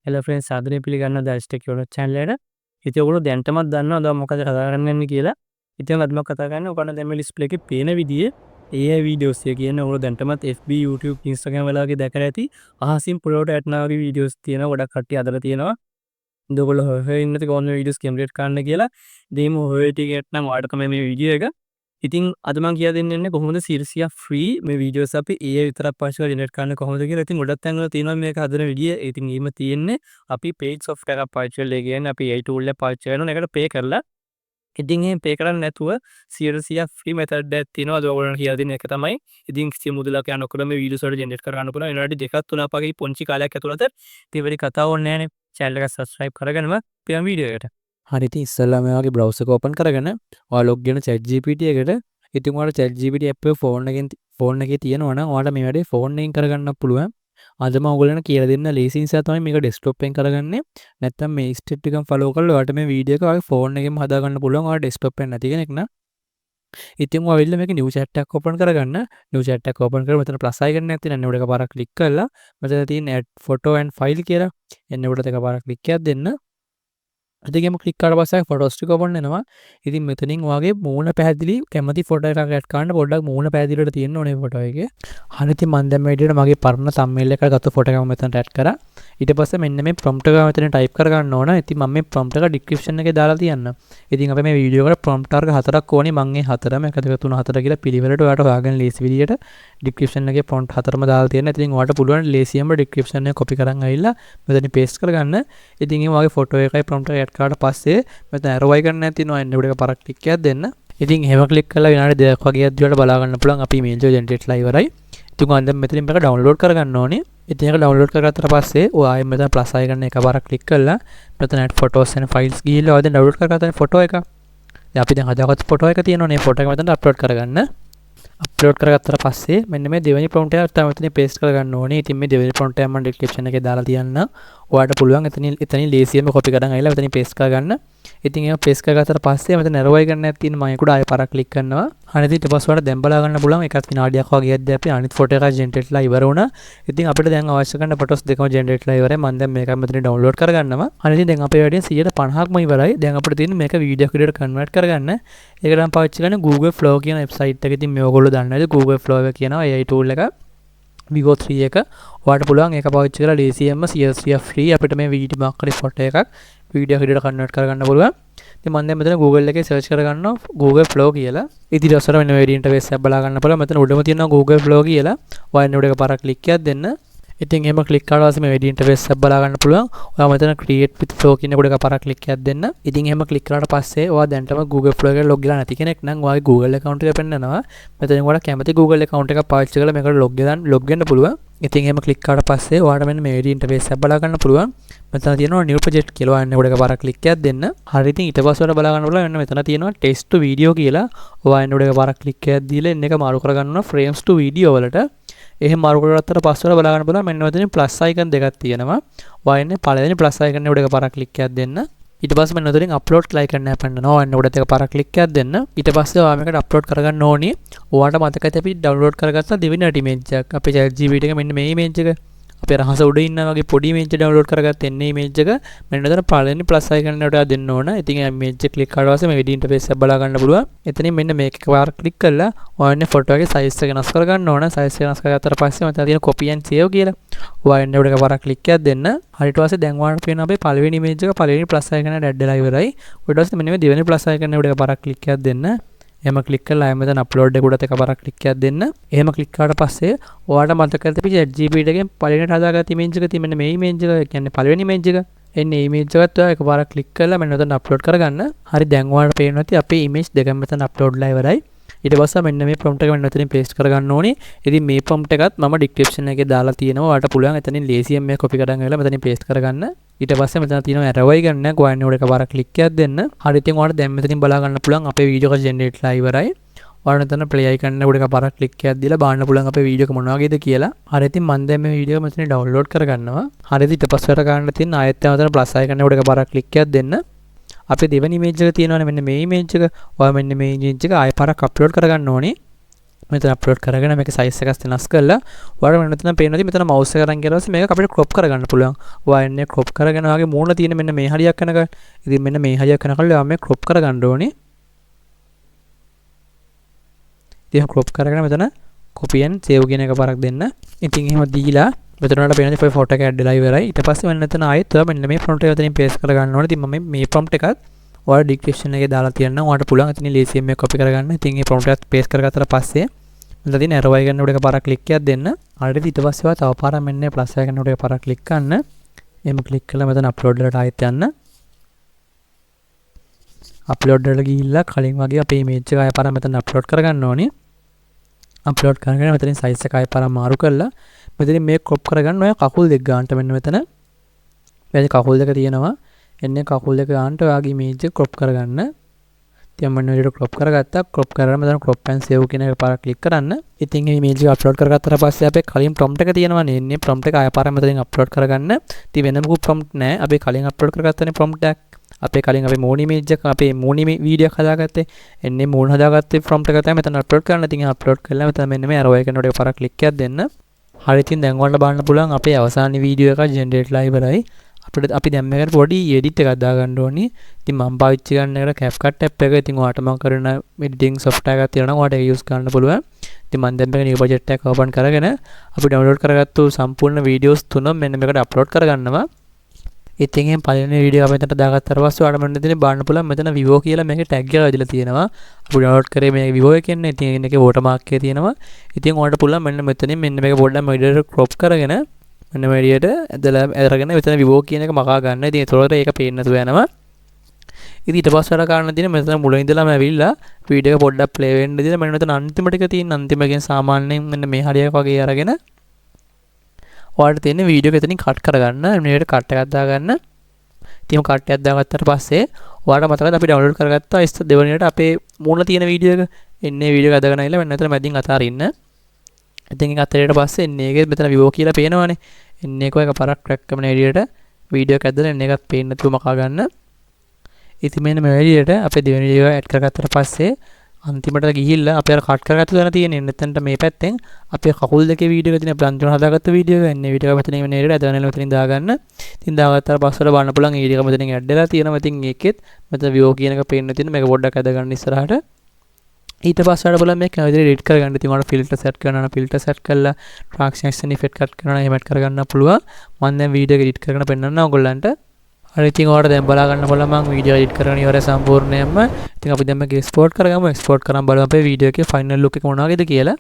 Hello friends ආදරයෙන් පිළිගන්නවා දර්ශිත කියන channel එකට. ඉතින් ඔයගොල්ලෝ දැනටමත් දන්නවා අද මොකද කතා කරන්න යන්නේ කියලා. ඉතින් අද මම කතා කරන්නේ ඔයගොල්ලෝ දැන් මේ ඩිස්ප්ලේ එකේ පේන විදිහේ AI videos එක කියන්නේ ඔයගොල්ලෝ දැනටමත් FB YouTube Instagram වල වගේ දැකලා ඇති. අහසින් පොළොවට ඇටනා වගේ videos තියෙනවා. ගොඩක් කට්ටිය අදලා තියෙනවා. ඉතින් ඔයගොල්ලෝ හොයලා ඉන්නත් කොහොමද videos generate කරන්න කියලා. ඉතින් මේ හොය ටිකේට නම් ඔයාලට තමයි මේ video එක. ඉතින් අද මම කියලා දෙන්නේ කොහොමද සිරසියා ෆ්‍රී මේ වීඩියෝස් අපි AI විතරක් පාවිච්චි කරලා ජෙනරේට් කරන්න කොහොමද කියලා. ඉතින් ගොඩක් තැන්වල තියෙනවා මේක හදන විදිය. ඉතින් ඊම තියෙන්නේ අපි paid software එකක් පාවිච්චි කරලා කියන්නේ අපි AI tool එක පාවිච්චි කරනවා. ඒකට pay කරලා. ඉතින් එහෙම pay කරන්නේ නැතුව සිරසියා ෆ්‍රී method එකක් තියෙනවා. அது ඔයගොල්ලන්ට කියලා දෙන එක තමයි. ඉතින් කිසි මුදලක් යන ඔක්කොම මේ වීඩියෝස් වලට ජෙනරේට් කරගන්න පුළුවන්. විනාඩි 2ක් 3ක් වගේ පොන්චි කාලයක් ඇතුළත ඉතින් වෙලි කතාව ඕනේ නැහැනේ. channel එක subscribe කරගෙනම පියම් වීඩියෝ එකට. හරි ඉතින් ඉස්සෙල්ලා මේ වගේ browser එක open කරගෙන ඔයා log වෙන ChatGPT එකට ඉතින් ඔයාලට ChatGPT app එක ෆෝන් එකේ තියෙනවා නම් ඔයාලට මේ වැඩේ ෆෝන් එකෙන් කරගන්න පුළුවන්. අද මම ඔයගොල්ලන්ට කියලා දෙන්න ලේසි නිසා තමයි මේක desktop එකෙන් කරගන්නේ. නැත්නම් මේ ස්ටෙප් ටිකම follow කරලා ඔයාලට මේ වීඩියෝ එක ඔයාගේ ෆෝන් එකෙන්ම හදා ගන්න පුළුවන්. ඔයාලා desktop එක නැති කෙනෙක් නම් ඉතින් ඔයාලා මේක new chat එකක් open කරගන්න. new chat එකක් open කරලා මෙතන plus icon එකක් තියෙනවා. එන්න උඩ එකපාරක් click කරලා මෙතන තියෙන add photo and file කියලා එන්න උඩට එකපාරක් click එකක් දෙන්න. ඉතින් click කරලා පස්සේ photos ටික open වෙනවා. ඉතින් මෙතනින් ඔයාගේ මූණ පැහැදිලි කැමති ෆොටෝ එකක් ඇඩ් කරන්න පොඩ්ඩක් මූණ පැහැදිලිවට තියෙන්න ඕනේ ෆොටෝ එකේ. හරි ඉතින් මම දැන් මේ විදිහට මගේ පරණ thumbnail එකකට ගත්ත ෆොටෝ එකක් මෙතනට ඇඩ් කරා. ඊට පස්සේ මෙන්න මේ prompt එක මෙතන type කර ගන්න ඕන. ඉතින් මම මේ prompt එක description එකේ දාලා තියන්න. ඉතින් අපි මේ වීඩියෝ එකට prompt වර්ග 4ක් ඕනේ. මම මේ 4ම 1 2 3 4 කියලා පිළිවෙලට ඔයාලට හොයාගන්න ලේසි විදිහට description එකේ prompt 4ම දාලා තියෙනවා. ඉතින් ඔයාලට පුළුවන් ලේසියෙන්ම description එක copy කරන් ආවිල්ලා මෙතන paste කරගන්න. ඉතින් මේ වගේ ෆොටෝ එකයි prompt එක ඇඩ් කරාට පස්සේ මෙතන arrow icon එකක් තියෙනවා. එන්න උඩ එක පාරක් click එකක් දෙන්න. ඉතින් එහෙම click කරලා විනාඩි 2ක් වගේ ඇද්දිවට බලා ගන්න පුළුවන් අපි image එක generate ලා ඉවරයි. ඉතින් මම දැන් මෙතනින් මේක download කරගන්න ඕනේ. ඉතින් ඒක download කරගත්තට පස්සේ ඔය ආයෙ මෙතන plus icon එක එකපාරක් click කරලා මෙතන add photos and files ගිහිල්ලා ඔය දැන් download කරගත්ත ෆොටෝ එක. දැන් අපි දැන් හදාගත්ත ෆොටෝ එක තියෙනවනේ. මේ ෆොටෝ එක මෙතන upload කරගන්න. අප්ලෝඩ් කරගත්තට පස්සේ මෙන්න මේ දෙවෙනි prompt එක තමයි මෙතන paste කරගන්න ඕනේ. ඉතින් මේ දෙවෙනි prompt එක මම description එකේ දාලා තියන්න. ඔයාලට පුළුවන් එතනින් ලේසියෙන්ම copy කරන් ආවිල්ලා මෙතනින් paste කරගන්න. ඉතින් ඒක paste කරගත්තට පස්සේ මෙතන arrow icon එකක් තියෙන මම ඒකට ආයෙ පාරක් click කරනවා. අනිත් ඊට පස්සේ ඔයාලට දැන් බලා ගන්න පුළුවන් එකක් විනාඩියක් වගේ යද්දී අපි අනිත් ෆොටෝ එක generate ලා ඉවර වුණා. ඉතින් අපිට දැන් අවශ්‍ය කරන photos දෙකම generate ලා ඉවරයි. මම දැන් මේක මෙතන download කරගන්නවා. අනිත් දැන් අපේ වැඩේ 150ක්ම ඉවරයි. දැන් අපිට තියෙන්නේ මේක වීඩියෝ එකකට convert කරගන්න. ඒකට මම පාවිච්චි කරන්නේ Google Flow කියන website එක. ඉතින් මේ ඔයගොල්ලෝ දන්නේ නැද්ද Google Flow එක කියනවා AI tool එක. Vivo 3 එක ඔයාලට පුළුවන් ඒක පාවිච්චි කරලා DCM CSR free අපිට මේ වීඩියෝ මාක් කරේ ෆොටෝ එකක් වීඩියෝ එකකට කන්වර්ට් කරගන්න පුළුවන්. ඉතින් මම දැන් මෙතන Google එකේ search කරගන්නවා Google Flow කියලා. ඉතින් ඊට පස්සේ මෙන්න මේ ඉන්ටර්ෆේස් එක බලා ගන්න පුළුවන්. මෙතන උඩම තියෙනවා Google Flow කියලා. ඔයාලා උඩ එකපාරක් click එකක් දෙන්න. ඉතින් එහෙම click කරලා පස්සේ මේ වෙඩි ඉන්ටර්ෆේස් එක බලා ගන්න පුළුවන්. ඔයා මෙතන create with flow කියන එකට එකපාරක් click එකක් දෙන්න. ඉතින් එහෙම click කරාට පස්සේ ඔයා දැන්ටම Google Flow එකට log වෙලා නැති කෙනෙක් නම් ඔයාගේ Google account එක පෙන්නනවා. මෙතන ඔයාලා කැමති Google account එකක් පාවිච්චි කරලා මේකට log වෙන්න පුළුවන්. ඉතින් එහෙම click කරාට පස්සේ ඔයාලට මෙන්න මේ වෙඩි ඉන්ටර්ෆේස් එක බලා ගන්න පුළුවන්. මෙතන තියෙනවා new project කියලා. ඔයා එන්න උඩ එකපාරක් click එකක් දෙන්න. හරි ඉතින් ඊට පස්සේ ඔයාලා බලා ගන්න පුළුවන් මෙන්න මෙතන තියෙනවා text to video කියලා. ඔයා එන්න උඩ එකපාරක් click එකක් දීලා එන්න එක මාරු කරගන්නවා frames to video වලට. එහෙම මාරු කරගත්තට පස්සේ බලා ගන්න පුළුවන් මෙන්න මෙතන plus icon දෙකක් තියෙනවා. ඔයා එන්නේ පළවෙනි plus icon එක උඩ එකපාරක් click එකක් දෙන්න. ඊට පස්සේ මෙන්න උඩින් upload කියලා icon එකක් පෙන්නනවා. ඔයා එන්න උඩට එකපාරක් click එකක් දෙන්න. ඊට පස්සේ ඔයා මේකට upload කරගන්න ඕනේ. ඔයාට මතකයි අපි download කරගත්ත දෙවෙනි image එකක්. අපේ ChatGPT එක මෙන්න මේ image එක. අපේ රහස උඩ ඉන්න වගේ පොඩි image එක download කරගත්ත එන්නේ image එක. මෙන්න මෙතන පළවෙනි plus icon එකට දෙන්න ඕන. ඉතින් image එක click කරලා පස්සේ මේ video interface එක බලා ගන්න පුළුවන්. එතනින් මෙන්න මේක එකපාරක් click කරලා ඔයන්නේ photo එකේ size එක වෙනස් කරගන්න ඕන. size එක වෙනස් කරගත්තට පස්සේ මෙතන තියෙන copy and save කියලා. ඔයන්නේ උඩ එකපාරක් click එකක් දෙන්න. හරියට පස්සේ දැන් ඔයාලට පේන අපේ පළවෙනි image එක පළවෙනි plus icon එකට add වෙලා ඉවරයි. ඊට පස්සේ මෙන්න මේ දෙවෙනි plus icon එකට එකපාරක් click එකක් දෙන්න. එහෙම click කරලා ආයෙ මෙතන upload එක උඩට එකපාරක් click එකක් දෙන්න. එහෙම click කරාට පස්සේ ඔයාලට මතක ඇති අපි ChatGPT එකෙන් පළවෙනිට හදාගත්ත image එක තියෙන මේ image එක කියන්නේ පළවෙනි image එක. එන්නේ image එකත් ඔයා එකපාරක් click කරලා මෙන්න මෙතන upload කරගන්න. හරි දැන් ඔයාලට පේනවා ඇති අපේ image දෙකම මෙතන upload ලා ඉවරයි. ඊට පස්සේ මෙන්න මේ prompt එක මෙන්න මෙතනින් paste කරගන්න ඕනේ. ඉතින් මේ prompt එකත් මම description එකේ දාලා තියෙනවා. ඔයාලට පුළුවන් එතනින් ලේසියෙන් මේක copy කරගෙන ගිහලා මෙතනින් paste කරගන්න. ඊට පස්සේ මෙතන තියෙනවා arrow icon එක. ඔයා එන්නේ උඩ එකපාරක් click එකක් දෙන්න. හරි ඉතින් ඔයාලට දැන් මෙතනින් බලා ගන්න පුළුවන් අපේ වීඩියෝ එක generate ලා ඉවරයි. ඔයාලට මෙතන play icon එක උඩ එකපාරක් click එකක් දීලා බලන්න පුළුවන් අපේ වීඩියෝ එක මොන වගේද කියලා. හරි ඉතින් මම දැන් මේ වීඩියෝ මෙතන download කරගන්නවා. හරි ඉතින් ඊට පස්සේ ඔයාලට ගන්න තියෙන ආයෙත් මෙතන plus icon එක උඩ එකපාරක් click එකක් දෙන්න. අපේ දෙවෙනි image එක තියෙනවානේ මෙන්න මේ image එක. ඔයා මෙන්න මේ image එක ආයෙ පාරක් upload කරගන්න ඕනේ. මෙතන අප්ලෝඩ් කරගෙන මේක සයිස් එක වෙනස් කරලා ඔයාලට මෙතන පේනවා මෙතන මවුස් එක අරන් ගියාම මේක අපිට ක්‍රොප් කරගන්න පුළුවන්. ඔයා එන්නේ ක්‍රොප් කරගෙන ඔයාගේ මූණ තියෙන මෙන්න මේ හරියක් යනකල්. ඉතින් මෙන්න මේ හරියක් යනකල් ඔයා මේ ක්‍රොප් කරගන්න ඕනේ. ඉතින් ක්‍රොප් කරගෙන මෙතන copy and save කියන එක පාරක් දෙන්න. ඉතින් එහෙම දීලා මෙතන වල පේනවා ඔය ෆොටෝ එක ඇඩ් වෙලා ඉවරයි. ඊට පස්සේ මෙන්න මෙතන ආයෙත් ඔයා මෙන්න මේ prompt එක මෙතනින් paste කරගන්න ඕනේ. ඉතින් මම මේ prompt එකත් ඔයාලා description එකේ දාලා තියන්නම්. ඔයාලට පුළුවන් එතනින් ලේසියෙන් මේක copy කරගන්න. ඉතින් මේ prompt එකත් paste කරගත්තට පස්සේ මෙතන තියෙන arrow icon එකට එකපාරක් click එකක් දෙන්න. හරියට ඊට පස්සේ ඔයා තව පාරක් මෙන්න plus icon එකට එකපාරක් click කරන්න. එහෙම click කළා මෙතන upload වලට ආයෙත් යන්න. upload වලට ගිහිල්ලා කලින් වගේ අපේ image එක ආයෙ පාරක් මෙතන upload කරගන්න ඕනේ. අප්ලෝඩ් කරගෙන මෙතනින් සයිස් එක ආයෙ පාරක් මාරු කරලා මෙතනින් මේක crop කරගන්න ඔය කකුල් දෙක ගන්නට මෙන්න මෙතන මේ කකුල් දෙක තියෙනවා එන්නේ කකුල් දෙක ගන්නට ඔයාගේ image එක crop කරගන්න. ඉතින් මම මෙන්න crop කරගත්තා. crop කරලා මෙතන crop and save කියන එක පාරක් click කරන්න. ඉතින් මේ image එක upload කරගත්තට පස්සේ අපේ කලින් prompt එක තියෙනවානේ එන්නේ prompt එක ආයෙ පාරක් මෙතනින් upload කරගන්න. ඉතින් වෙන මොකුත් prompt නැහැ. අපි කලින් upload කරගත්තනේ prompt එකක්. අපේ කලින් අපේ මූණ image එක අපේ මූණ වීඩියෝ එකක් හදාගත්තේ. එන්නේ මූණ හදාගත්තේ prompt එක තමයි මෙතන upload කරන්න. ඉතින් upload කරලා මෙතන මෙන්න මේ arrow icon එකට පාරක් click එකක් දෙන්න. හරි ඉතින් දැන් ඔයාලට බලන්න පුළුවන් අපේ අවසාන වීඩියෝ එක generate ලා ඉවරයි. අපිට අපි දැන් මේකට පොඩි edit එකක් දාගන්න ඕනේ. ඉතින් මම පාවිච්චි කරන එකට CapCut app එක. ඉතින් ඔයාලට මම කරන editing software එකක් තියෙනවා නම් ඔයාලට ඒක use කරන්න පුළුවන්. ඉතින් මම දැන් මේක new project එකක් open කරගෙන අපි download කරගත්තු සම්පූර්ණ videos තුනම මෙන්න මේකට upload කරගන්නවා. ඉතින් එහෙනම් පළවෙනි වීඩියෝ එක මෙතනට දාගත්තාට පස්සේ ඔයාලට මෙන්න දෙන්නේ බලන්න පුළුවන් මෙතන Vivo කියලා මේකේ tag එක වැදිලා තියෙනවා. අපි download කරේ මේ Vivo එකෙන්නේ. ඉතින් ඒකේ watermark එක තියෙනවා. ඉතින් ඔයාලට පුළුවන් මෙන්න මෙතනින් මෙන්න මේක පොඩ්ඩක් මෙඩියට crop කරගෙන මෙන්න මෙඩියට ඇදලා අරගෙන මෙතන Vivo කියන එක මකා ගන්න. ඉතින් ඒතකොට ඒක පේන්න නැතුව යනවා. ඉතින් ඊට පස්සේ වල කාරණා තියෙන මෙතන මුල ඉඳලාම ඇවිල්ලා වීඩියෝ එක පොඩ්ඩක් play වෙන්න දීලා මෙන්න මෙතන අන්තිම ටික තියෙන අන්තිමකින් සාමාන්‍යයෙන් මෙන්න මේ හරියක් වගේ අරගෙන ඔයාලට තියෙන වීඩියෝ එක එතනින් කට් කරගන්න. මෙන්න කට් එකක් දාගන්න. ඉතින් කට් එකක් දාගත්තට පස්සේ ඔයාලට මතකද අපි ඩවුන්ලෝඩ් කරගත්තා දෙවෙනියට අපේ මූණ තියෙන වීඩියෝ එක. එන්නේ වීඩියෝ එක අදගෙන ආවිල්ලා මෙන්න මෙතන මැදින් අතාරින්න. ඉතින් ඒක අතරියට පස්සේ එන්නේ ඒකේ මෙතන Vivo කියලා පේනවනේ. එන්නේ ඒක එකපාරක් ට්‍රැක් කරන එළියට වීඩියෝ එක ඇදලා එන්නේ එකත් පේන්න නැතුව මකා ගන්න. ඉතින් මෙන්න මේ එළියට අපේ දෙවෙනි වීඩියෝ ඇඩ් කරගත්තට පස්සේ අන්තිමට ගිහිල්ලා අපි අර කට් කරගත්ත දන තියෙන්නේ මෙතනට මේ පැත්තෙන් අපේ කකුල් දෙකේ වීඩියෝ එක තියෙන අපි අන්තිමට හදාගත්ත වීඩියෝ එක එන්නේ වීඩියෝ එක මෙතනින් මේ නේරට අදවන මෙතනින් දාගන්න. ඉතින් දාගත්තාට පස්සේ බලන්න පුළුවන් වීඩියෝ එක මෙතනින් ඇඩ් වෙලා තියෙනවා. ඉතින් ඒකෙත් මෙතන Vivo කියන එක පේන්න තියෙන මේක පොඩ්ඩක් අදගන්න ඉස්සරහට. ඊට පස්සේ වල බලන්න මේක විදිහට එඩිට් කරගන්න. ඉතින් ඔයාලා ෆිල්ටර් සෙට් කරනවා නම් ෆිල්ටර් සෙට් කරලා ට්‍රාන්සිෂන් ඉෆෙක්ට් කට් කරනවා නම් එහෙම ඇඩ් කරගන්න පුළුවන්. මම දැන් වීඩියෝ එක එඩිට් කරගෙන පෙන්නන්න ඕගොල්ලන්ට. හරි ඉතින් ඔයාලට දැන් බලා ගන්න බලන්න මම වීඩියෝ එඩිට් කරගෙන ඉවරයි සම්පූර්ණයෙන්ම. ඉතින් අපි දැන් මේක එක්ස්පෝර්ට් කරගමු. එක්ස්පෝර්ට් කරන් බලමු අපේ වීඩියෝ එකේ ෆයිනල් ලුක් එක මොන වගේද කියලා.